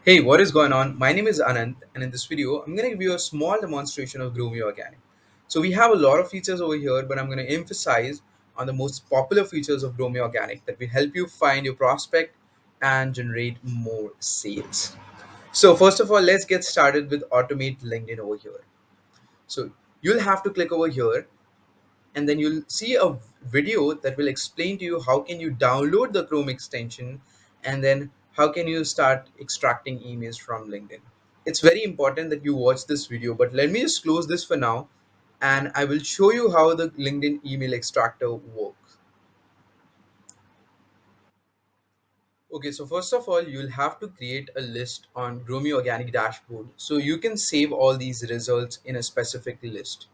Hey, what is going on? My name is Anand, and in this video, I'm going to give you a small demonstration of GrowMeOrganic. So we have a lot of features over here, but I'm going to emphasize on the most popular features of GrowMeOrganic that will help you find your prospect and generate more sales. So first of all, let's get started with Automate LinkedIn over here. So you'll have to click over here and then you'll see a video that will explain to you how can you download the Chrome extension and then how can you start extracting emails from LinkedIn. It's very important that you watch this video, but let me just close this for now and I will show you how the LinkedIn email extractor works. Okay, so first of all, you'll have to create a list on GrowMeOrganic dashboard so you can save all these results in a specific list.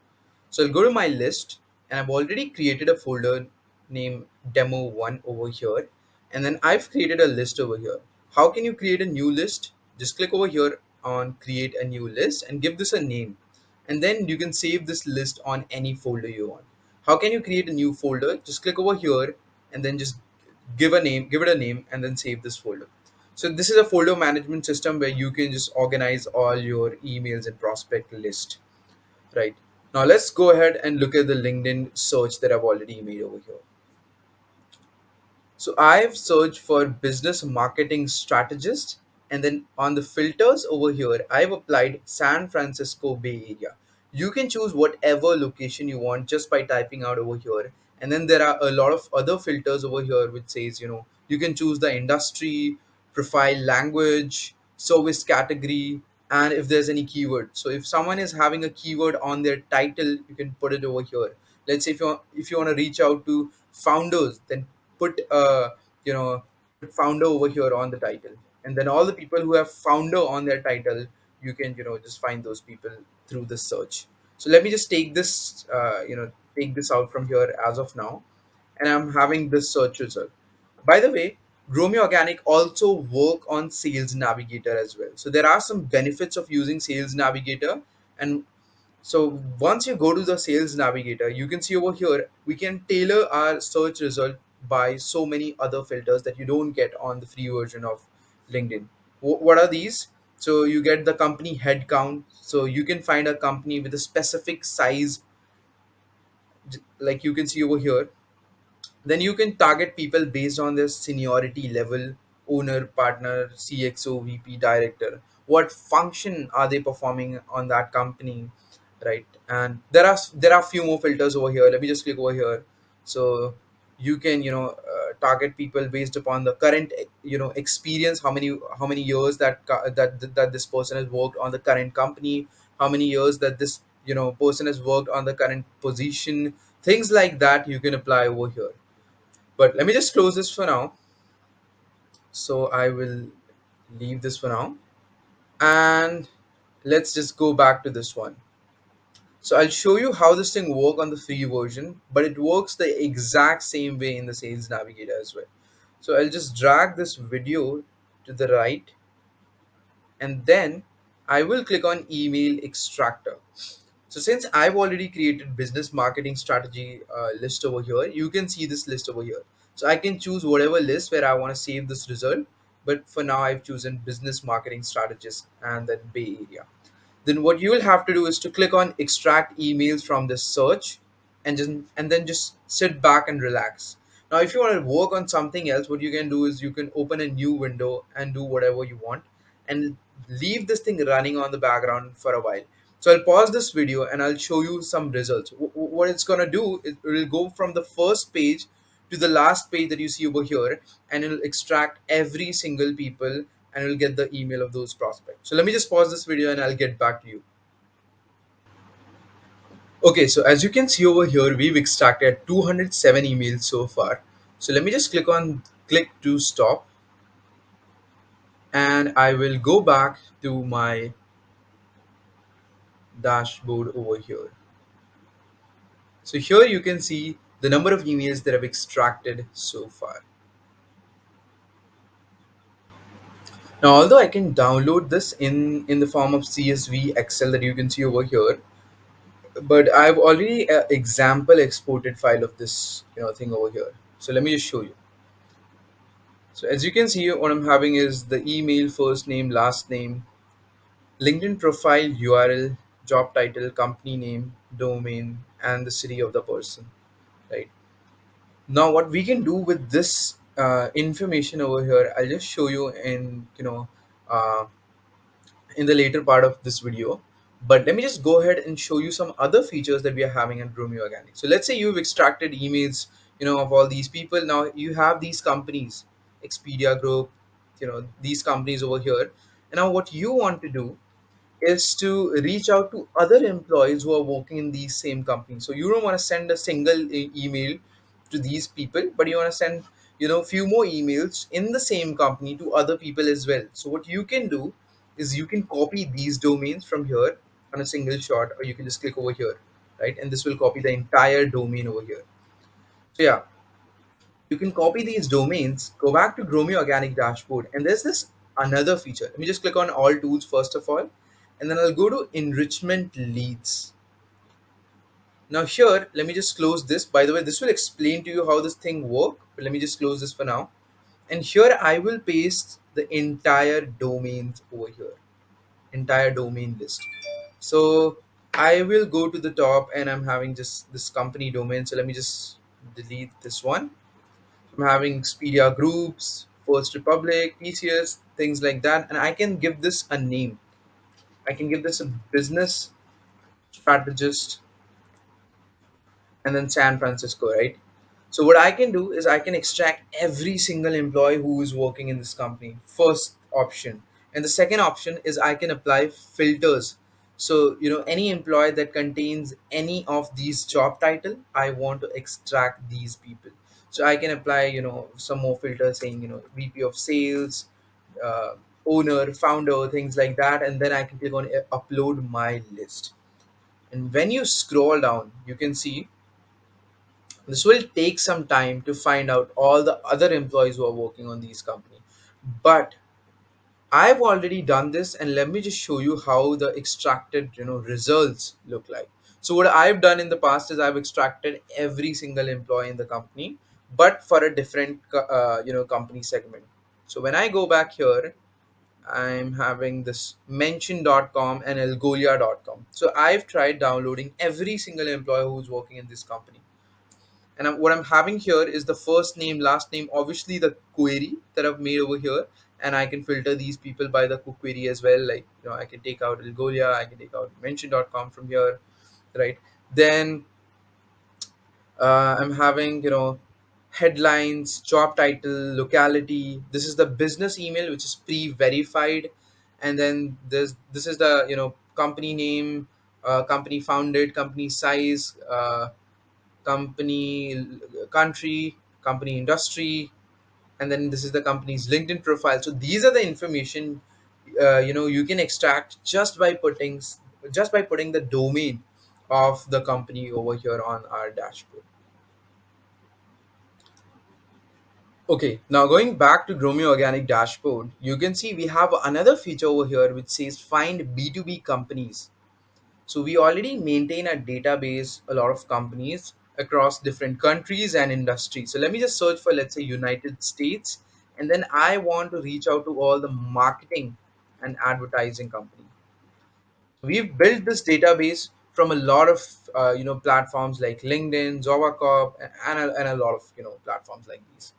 So I'll go to my list and I've already created a folder named demo1 over here. And then I've created a list over here. How can you create a new list? Just click over here on create a new list and give this a name. And then you can save this list on any folder you want. How can you create a new folder? Just click over here and then just give it a name and then save this folder. So this is a folder management system where you can just organize all your emails and prospect list. Right. Now let's go ahead and look at the LinkedIn search that I've already made over here. So I've searched for business marketing strategist, and then on the filters over here, I've applied San Francisco Bay Area. You can choose whatever location you want just by typing out over here. And then there are a lot of other filters over here which says, you can choose the industry, profile language, service category, and if there's any keyword. So if someone is having a keyword on their title, you can put it over here. Let's say if you want to reach out to founders, then put you know founder over here on the title, and then all the people who have founder on their title, you can just find those people through the search. So let me just take this out from here as of now, and I'm having this search result. By the way, GrowMeOrganic also work on Sales Navigator as well. So there are some benefits of using Sales Navigator. And so once you go to the Sales Navigator, you can see over here, we can tailor our search result by so many other filters that you don't get on the free version of LinkedIn. What are these? So you get the company head count. So you can find a company with a specific size, like you can see over here. Then you can target people based on their seniority level: owner, partner, CXO, VP, director. What function are they performing on that company, right? And there are few more filters over here. Let me just click over here. So you can target people based upon the current experience, how many years that this person has worked on the current company, how many years that this person has worked on the current position. Things like that you can apply over here. But let me just close this for now. So I will leave this for now. And let's just go back to this one. So I'll show you how this thing works on the free version, but it works the exact same way in the Sales Navigator as well. So I'll just drag this video to the right, and then I will click on email extractor. So since I've already created business marketing strategy list over here, you can see this list over here. So I can choose whatever list where I want to save this result. But for now, I've chosen business marketing strategist and then Bay Area. Then what you will have to do is to click on extract emails from this search, and then just sit back and relax. Now if you want to work on something else, what you can do is you can open a new window and do whatever you want, and leave this thing running on the background for a while. So I'll pause this video and I'll show you some results. What it's going to do is it will go from the first page to the last page that you see over here, and it'll extract every single people, and you'll get the email of those prospects. So let me just pause this video and I'll get back to you. Okay, so as you can see over here, we've extracted 207 emails so far. So let me just click to stop, and I will go back to my dashboard over here. So here you can see the number of emails that I've extracted so far. Now, although I can download this in the form of CSV Excel that you can see over here, but I've already example exported file of this thing over here. So let me just show you. So as you can see, what I'm having is the email, first name, last name, LinkedIn profile, URL, job title, company name, domain, and the city of the person. Right now, what we can do with this information over here, I'll just show you uh, in the later part of this video. But let me just go ahead and show you some other features that we are having in GrowMe Organic. So let's say you've extracted emails, of all these people. Now you have these companies, Expedia Group, these companies over here. And now what you want to do is to reach out to other employees who are working in these same companies. So you don't want to send a single email to these people, but you want to send few more emails in the same company to other people as well. So what you can do is you can copy these domains from here on a single shot, or you can just click over here, right? And this will copy the entire domain over here. So yeah, you can copy these domains, go back to Grow Me Organic dashboard, and there's this another feature. Let me just click on all tools first of all, and then I'll go to enrichment leads. Now here, let me just close this. By the way, this will explain to you how this thing work, but let me just close this for now. And here I will paste the entire domains over here, entire domain list. So I will go to the top and I'm having just this company domain. So let me just delete this one. I'm having Expedia Groups, First Republic, TCS, things like that. And I can give this a name. I can give this a business strategist and then San Francisco, right? So what I can do is I can extract every single employee who is working in this company. First option. And the second option is I can apply filters. So, any employee that contains any of these job title, I want to extract these people. So I can apply, some more filters saying, VP of sales, uh, owner, founder, things like that. And then I can click on upload my list. And when you scroll down, you can see this will take some time to find out all the other employees who are working on these companies. But I've already done this, and let me just show you how the extracted results look like. So what I've done in the past is I've extracted every single employee in the company, but for a different company segment. So when I go back here, I'm having this mention.com and elgolia.com. So I've tried downloading every single employee who's working in this company, and what I'm having here is the first name, last name, obviously the query that I've made over here, and I can filter these people by the query as well. Like, I can take out Algolia, I can take out mention.com from here, right? Then I'm having, headlines, job title, locality. This is the business email, which is pre-verified. And then this is the, company name, company founded, company size, company country, company industry, and then this is the company's LinkedIn profile. So these are the information you can extract just by putting the domain of the company over here on our dashboard. Okay, now going back to GrowMe Organic dashboard, you can see we have another feature over here which says find B2B companies. So we already maintain a database, a lot of companies across different countries and industries. So let me just search for, let's say, United States, and then I want to reach out to all the marketing and advertising companies. We've built this database from a lot of platforms like LinkedIn, Java and a lot of platforms like these.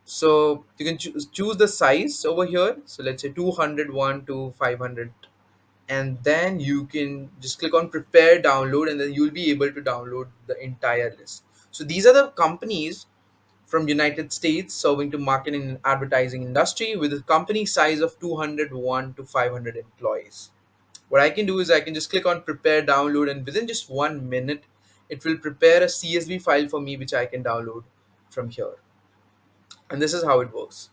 So you can choose the size over here. So let's say 201 to 500, and then you can just click on prepare download, and then you'll be able to download the entire list. So these are the companies from United States serving to marketing and advertising industry with a company size of 201 to 500 employees. What I can do is I can just click on prepare download, and within just 1 minute it will prepare a CSV file for me which I can download from here. And this is how it works.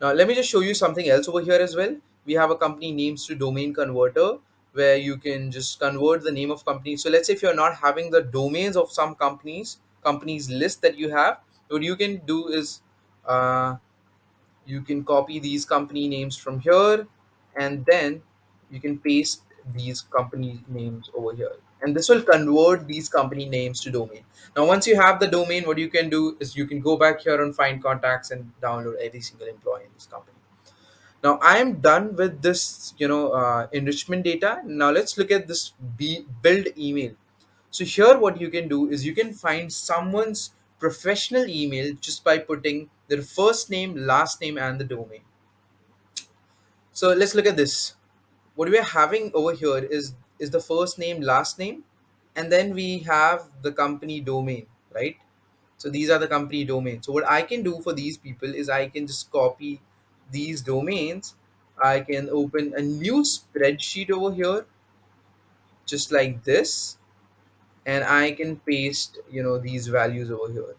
Now, let me just show you something else over here as well. We have a company names to domain converter where you can just convert the name of company. So let's say if you're not having the domains of some companies list that you have, what you can do is uh, you can copy these company names from here, and then you can paste these company names over here. and this will convert these company names to domain. Now once you have the domain, what you can do is you can go back here and find contacts and download every single employee in this company. Now I am done with this, enrichment data. Now let's look at this build email. So here what you can do is you can find someone's professional email just by putting their first name, last name, and the domain. So let's look at this. What we are having over here is the first name, last name, and then we have the company domain, right? So these are the company domains. So what I can do for these people is I can just copy these domains. I can open a new spreadsheet over here, just like this, and I can paste, these values over here.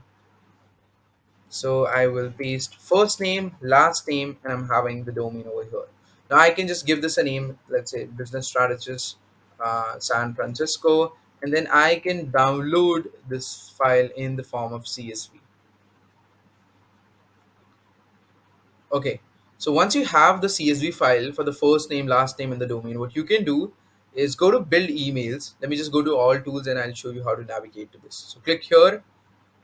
So I will paste first name, last name, and I'm having the domain over here. Now I can just give this a name, let's say business strategist, San Francisco, and then I can download this file in the form of CSV. Okay, so once you have the CSV file for the first name, last name, and the domain, what you can do is go to build emails. Let me just go to all tools and I'll show you how to navigate to this. So click here,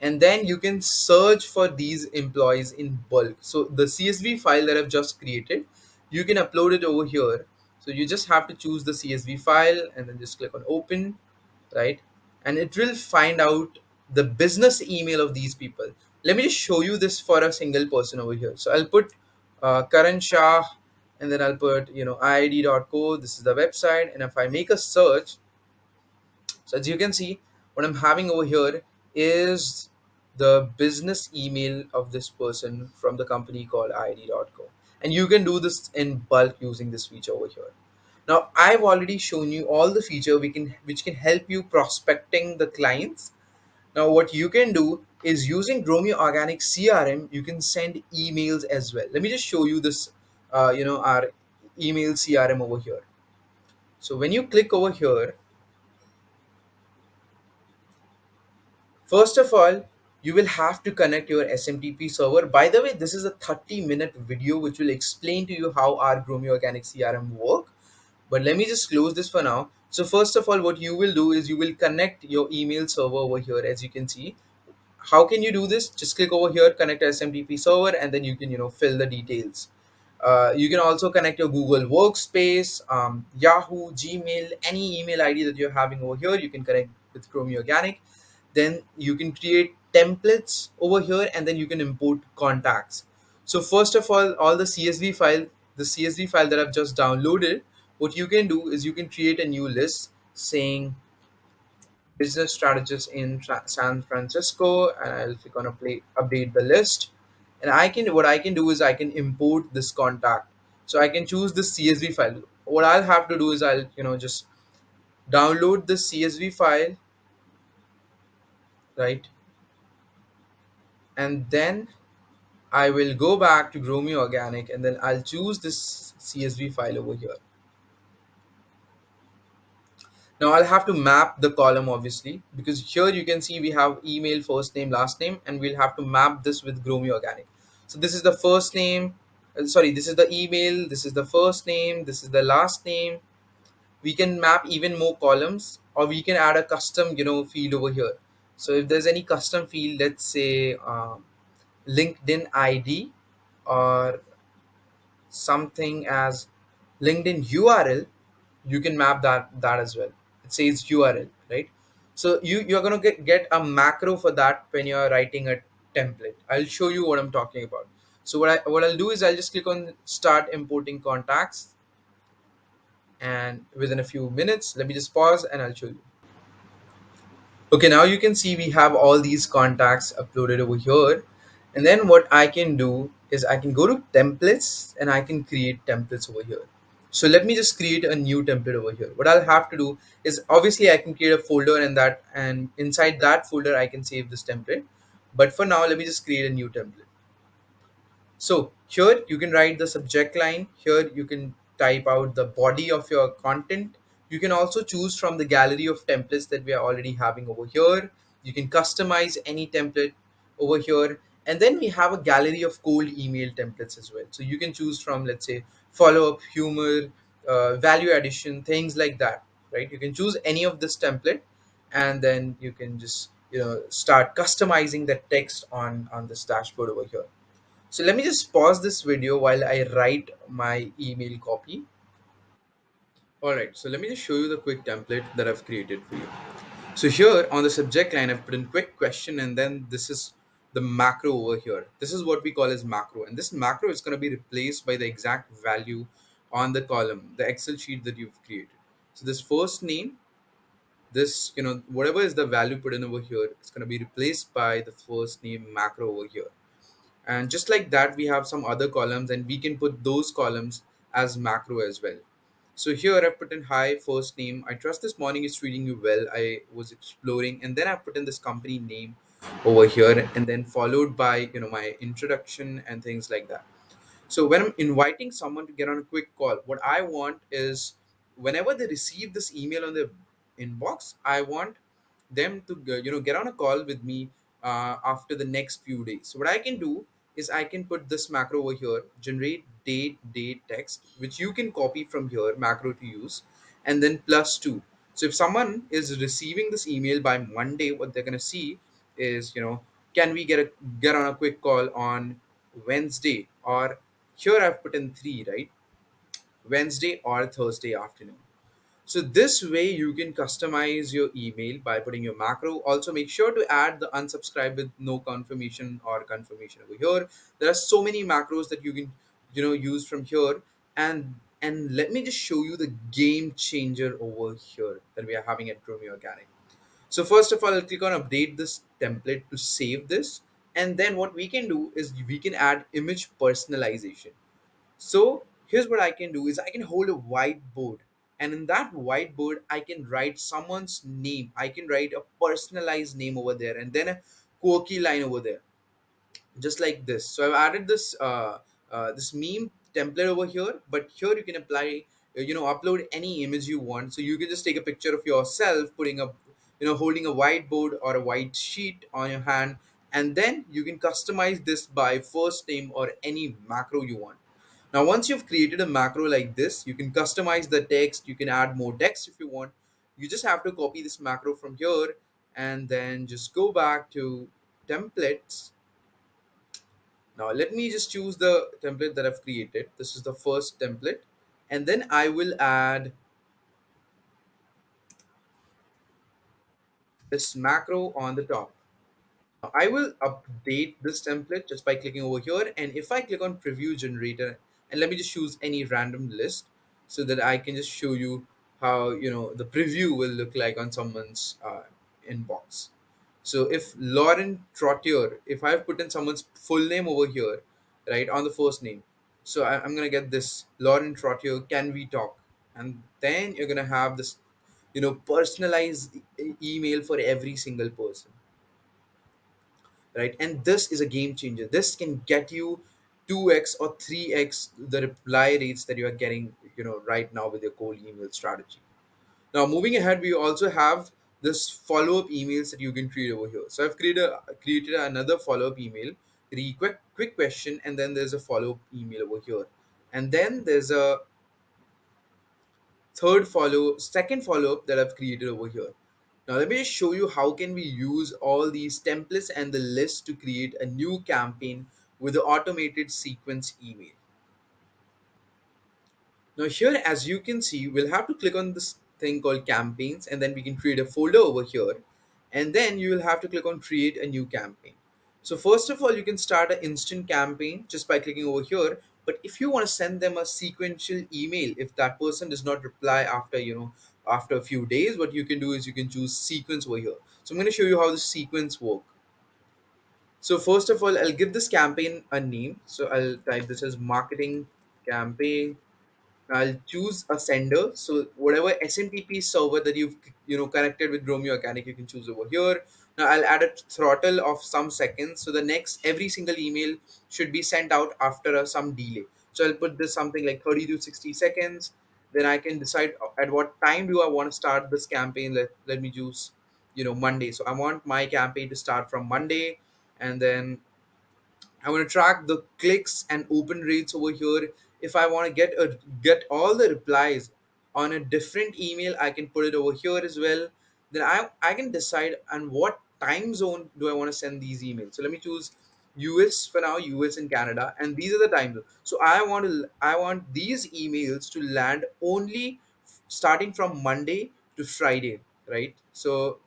and then you can search for these employees in bulk. So the CSV file that I've just created, you can upload it over here. So you just have to choose the CSV file and then just click on open, right? And it will find out the business email of these people. Let me just show you this for a single person over here. So I'll put Karan Shah, and then I'll put iid.co. This is the website, and if I make a search, so as you can see, what I'm having over here is the business email of this person from the company called id.co. And you can do this in bulk using this feature over here. Now I've already shown you all the feature which can help you prospecting the clients. Now what you can do is using GrowMeOrganic CRM, you can send emails as well. Let me just show you this, our email CRM over here. So when you click over here, first of all, you will have to connect your SMTP server. By the way, this is a 30-minute video which will explain to you how our GrowMeOrganic CRM work. But let me just close this for now. So first of all, what you will do is you will connect your email server over here, as you can see. How can you do this? Just click over here, connect SMTP server, and then you can fill the details. You can also connect your Google Workspace, Yahoo, Gmail, any email ID that you're having over here. You can connect with GrowMeOrganic. Then you can create templates over here, and then you can import contacts. So first of all the CSV file that I've just downloaded, what you can do is you can create a new list saying business strategist in San Francisco, and I'll click on update the list. And what I can do is I can import this contact. So I can choose the CSV file. What I'll have to do is I'll just download the CSV file, right? And then I will go back to Grow Me Organic, and then I'll choose this CSV file over here. Now I'll have to map the column, obviously, because here you can see we have email, first name, last name, and we'll have to map this with Grow Me Organic. So this is the first name, sorry, this is the email, this is the first name, this is the last name. We can map even more columns, or we can add a custom field over here. So if there's any custom field, let's say LinkedIn ID, or something as LinkedIn URL, you can map that as well. It says URL, right? So you're gonna get a macro for that when you're writing a template. I'll show you what I'm talking about. So what I'll do is I'll just click on start importing contacts, and within a few minutes, let me just pause and I'll show you. Okay, now you can see we have all these contacts uploaded over here. And then what I can do is I can go to templates and I can create templates over here. So let me just create a new template over here. What I'll have to do is obviously I can create a folder, and inside that folder I can save this template. But for now, let me just create a new template. So here you can write the subject line. Here you can type out the body of your content. You can also choose from the gallery of templates that we are already having over here. You can customize any template over here. And then we have a gallery of cold email templates as well. So you can choose from, let's say, follow up, humor, value addition, things like that, right? You can choose any of this template, and then you can just start customizing the text on this dashboard over here. So let me just pause this video while I write my email copy. All right, so let me just show you the quick template that I've created for you. So here on the subject line, I've put in quick question, and then this is the macro over here. This is what we call as macro, and this macro is going to be replaced by the exact value on the column, the Excel sheet that you've created. So this first name, this whatever is the value put in over here, it's going to be replaced by the first name macro over here. And just like that, we have some other columns, and we can put those columns as macro as well. So here I put in hi, first name. I trust this morning is treating you well. I was exploring, and then I put in this company name over here, and then followed by my introduction and things like that. So when I'm inviting someone to get on a quick call, what I want is whenever they receive this email on their inbox, I want them to get on a call with me after the next few days. So what I can do is I can put this macro over here, generate date text, which you can copy from here, macro to use, and then +2. So if someone is receiving this email by Monday, what they're gonna see is can we get on a quick call on Wednesday, or here I've put in three, right? Wednesday or Thursday afternoon. So this way you can customize your email by putting your macro. Also make sure to add the unsubscribe with no confirmation or confirmation over here. There are so many macros that you can use from here. And let me just show you the game changer over here that we are having at GrowMeOrganic. So first of all, I'll click on update this template to save this. And then what we can do is we can add image personalization. So here's what I can do is I can hold a whiteboard, and in that whiteboard I can write someone's name. I can write a personalized name over there, and then a quirky line over there, just like this. So I've added this meme template over here, but here you can apply upload any image you want. So you can just take a picture of yourself putting up holding a whiteboard or a white sheet on your hand, and then you can customize this by first name or any macro you want. Now, once you've created a macro like this, you can customize the text. You can add more text if you want. You just have to copy this macro from here, and then just go back to templates. Now, let me just choose the template that I've created. This is the first template, and then I will add this macro on the top. I will update this template just by clicking over here, and if I click on preview generator, and let me just choose any random list so that I can just show you how the preview will look like on someone's inbox. So if Lauren Trottier, if I've put in someone's full name over here, right on the first name, so I'm gonna get this Lauren Trottier, can we talk? And then you're gonna have this personalized email for every single person, right? And this is a game changer. This can get you 2x or 3x the reply rates that you are getting right now with your cold email strategy. Now moving ahead, we also have this follow-up emails that you can create over here. So I've created another follow-up email, the quick question, and then there's a follow-up email over here, and then there's a second follow-up that I've created over here. Now let me just show you how can we use all these templates and the list to create a new campaign with the automated sequence email. Now here, as you can see, we'll have to click on this thing called campaigns, and then we can create a folder over here, and then you will have to click on create a new campaign. So first of all, you can start an instant campaign just by clicking over here. But if you want to send them a sequential email, if that person does not reply after after a few days, what you can do is you can choose sequence over here. So I'm going to show you how the sequence work. So first of all, I'll give this campaign a name. So I'll type this as marketing campaign. I'll choose a sender. So whatever SMTP server that you've connected with GrowMeOrganic, you can choose over here. Now I'll add a throttle of some seconds. So the next every single email should be sent out after some delay. So I'll put this something like 30 to 60 seconds. Then I can decide at what time do I want to start this campaign. Let me choose Monday. So I want my campaign to start from Monday, and then I want to track the clicks and open rates over here. If I want to get all the replies on a different email, I can put it over here as well. Then I can decide on what time zone do I want to send these emails. So let me choose US for now, US and Canada, and these are the time zones. So I want these emails to land only starting from Monday to Friday, right? So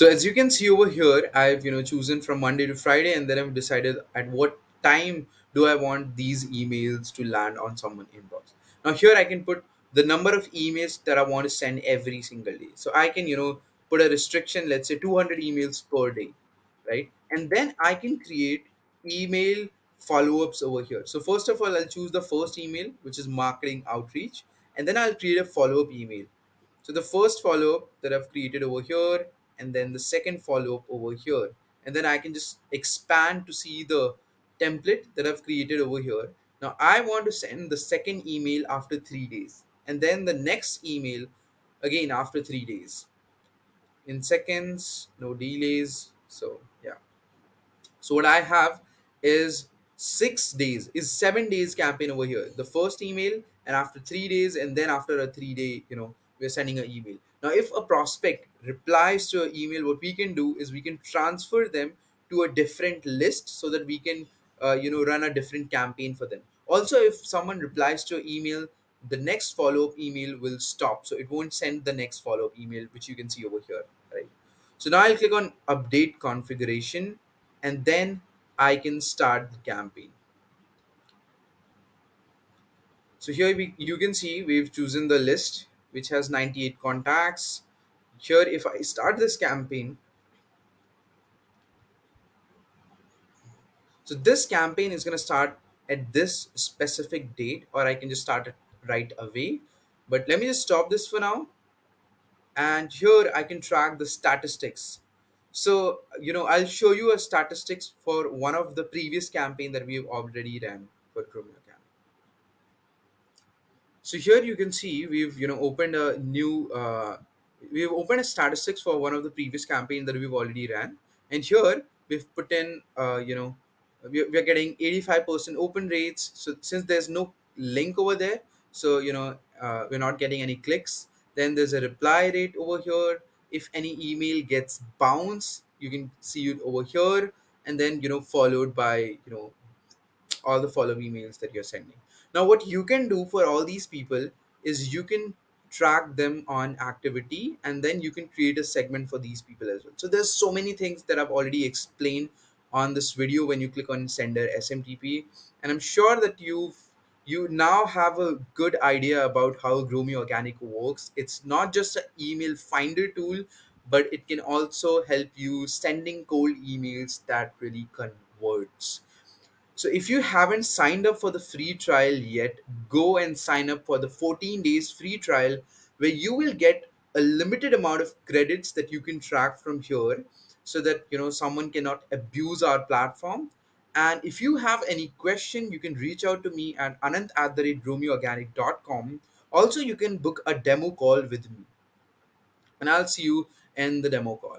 as you can see over here, I've chosen from Monday to Friday, and then I've decided at what time do I want these emails to land on someone inbox. Now here I can put the number of emails that I want to send every single day. So I can put a restriction, let's say 200 emails per day, right? And then I can create email follow-ups over here. So first of all, I'll choose the first email, which is marketing outreach, and then I'll create a follow-up email. So the first follow-up that I've created over here, and then the second follow-up over here. And then I can just expand to see the template that I've created over here. Now I want to send the second email after 3 days, and then the next email again after 3 days. In seconds, no delays. So yeah. So what I have is 6 days, is 7 days campaign over here. The first email, and after 3 days, and then after a 3 day, we're sending an email. Now, if a prospect replies to an email, what we can do is we can transfer them to a different list so that we can, run a different campaign for them. Also, if someone replies to an email, the next follow-up email will stop, so it won't send the next follow-up email, which you can see over here, right? So now I'll click on update configuration, and then I can start the campaign. So here you can see we've chosen the list which has 98 contacts. Here, if I start this campaign, so this campaign is going to start at this specific date, or I can just start it right away. But let me just stop this for now. And here I can track the statistics. So, I'll show you a statistics for one of the previous campaign that we've already ran for GrowMeOrganic. So here you can see we've opened a new we've opened a statistics for one of the previous campaign that we've already ran, and here we've put in we're getting 85% open rates. So since there's no link over there, so we're not getting any clicks. Then there's a reply rate over here. If any email gets bounced, you can see it over here, and then followed by all the follow emails that you're sending. Now, what you can do for all these people is you can track them on activity, and then you can create a segment for these people as well. So there's so many things that I've already explained on this video when you click on sender SMTP, and I'm sure that you now have a good idea about how GrowMeOrganic works. It's not just an email finder tool, but it can also help you sending cold emails that really converts. So if you haven't signed up for the free trial yet, go and sign up for the 14 days free trial, where you will get a limited amount of credits that you can track from here, so that someone cannot abuse our platform. And if you have any question, you can reach out to me at anant@growmeorganic.com. Also, you can book a demo call with me, and I'll see you in the demo call.